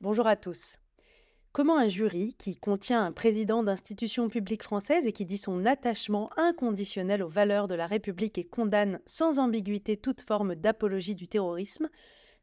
Bonjour à tous. Comment un jury qui contient un président d'institution publique française et qui dit son attachement inconditionnel aux valeurs de la République et condamne sans ambiguïté toute forme d'apologie du terrorisme,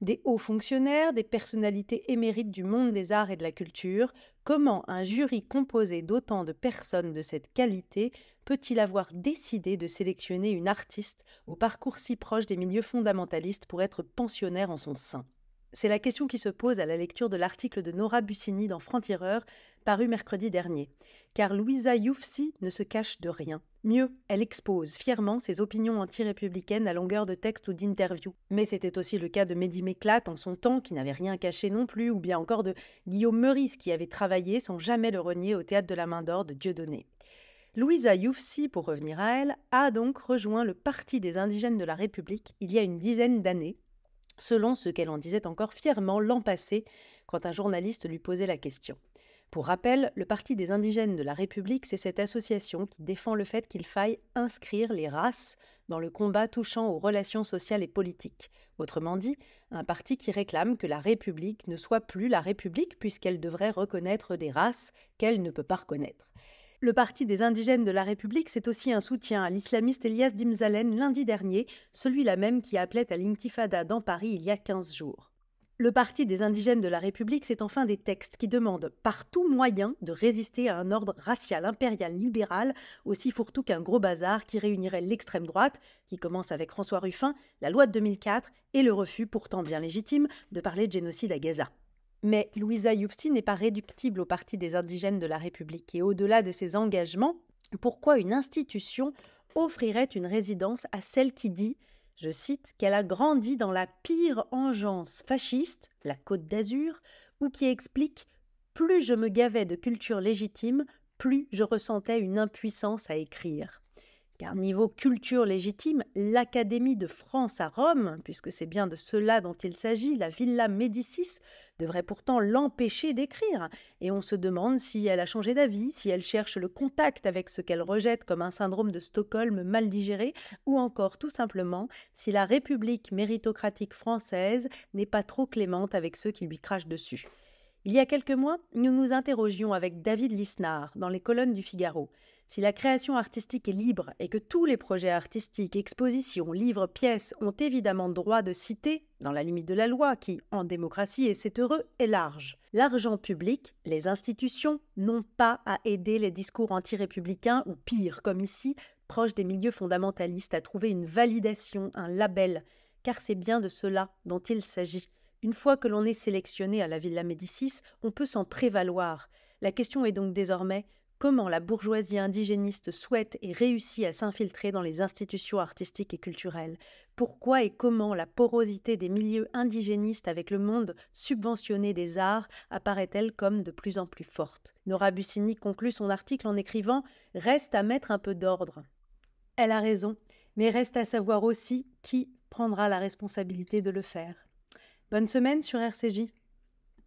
des hauts fonctionnaires, des personnalités émérites du monde des arts et de la culture, comment un jury composé d'autant de personnes de cette qualité peut-il avoir décidé de sélectionner une artiste au parcours si proche des milieux fondamentalistes pour être pensionnaire en son sein? C'est la question qui se pose à la lecture de l'article de Nora Bussini dans Franc-Tireur, paru mercredi dernier. Car Louisa Youfsi ne se cache de rien. Mieux, elle expose fièrement ses opinions anti-républicaines à longueur de texte ou d'interview. Mais c'était aussi le cas de Mehdi Méclat en son temps, qui n'avait rien caché non plus, ou bien encore de Guillaume Meurice, qui avait travaillé sans jamais le renier au théâtre de la Main d'Or de Dieudonné. Louisa Youfsi, pour revenir à elle, a donc rejoint le Parti des indigènes de la République il y a une dizaine d'années, selon ce qu'elle en disait encore fièrement l'an passé quand un journaliste lui posait la question. Pour rappel, le Parti des indigènes de la République, c'est cette association qui défend le fait qu'il faille inscrire les races dans le combat touchant aux relations sociales et politiques. Autrement dit, un parti qui réclame que la République ne soit plus la République puisqu'elle devrait reconnaître des races qu'elle ne peut pas reconnaître. Le Parti des indigènes de la République, c'est aussi un soutien à l'islamiste Elias Dimzalen lundi dernier, celui-là même qui appelait à l'intifada dans Paris il y a 15 jours. Le Parti des indigènes de la République, c'est enfin des textes qui demandent par tout moyen de résister à un ordre racial, impérial, libéral, aussi fourre-tout qu'un gros bazar qui réunirait l'extrême droite, qui commence avec François Ruffin, la loi de 2004 et le refus, pourtant bien légitime, de parler de génocide à Gaza. Mais Louisa Youfsi n'est pas réductible au Parti des indigènes de la République. Et au-delà de ses engagements, pourquoi une institution offrirait une résidence à celle qui dit, je cite, qu'elle a grandi dans la pire engeance fasciste, la Côte d'Azur, ou qui explique « plus je me gavais de culture légitime, plus je ressentais une impuissance à écrire ». Car niveau culture légitime, l'Académie de France à Rome, puisque c'est bien de cela dont il s'agit, la Villa Médicis, devrait pourtant l'empêcher d'écrire. Et on se demande si elle a changé d'avis, si elle cherche le contact avec ce qu'elle rejette comme un syndrome de Stockholm mal digéré, ou encore tout simplement si la République méritocratique française n'est pas trop clémente avec ceux qui lui crachent dessus. Il y a quelques mois, nous nous interrogions avec David Lisnard dans les colonnes du Figaro. Si la création artistique est libre et que tous les projets artistiques, expositions, livres, pièces ont évidemment droit de citer, dans la limite de la loi qui, en démocratie, et c'est heureux, est large. L'argent public, les institutions, n'ont pas à aider les discours anti-républicains ou pire, comme ici, proches des milieux fondamentalistes, à trouver une validation, un label, car c'est bien de cela dont il s'agit. Une fois que l'on est sélectionné à la Villa Médicis, on peut s'en prévaloir. La question est donc désormais comment la bourgeoisie indigéniste souhaite et réussit à s'infiltrer dans les institutions artistiques et culturelles. Pourquoi et comment la porosité des milieux indigénistes avec le monde subventionné des arts apparaît-elle comme de plus en plus forte? Nora Bussini conclut son article en écrivant « Reste à mettre un peu d'ordre ». Elle a raison, mais reste à savoir aussi qui prendra la responsabilité de le faire. Bonne semaine sur RCJ.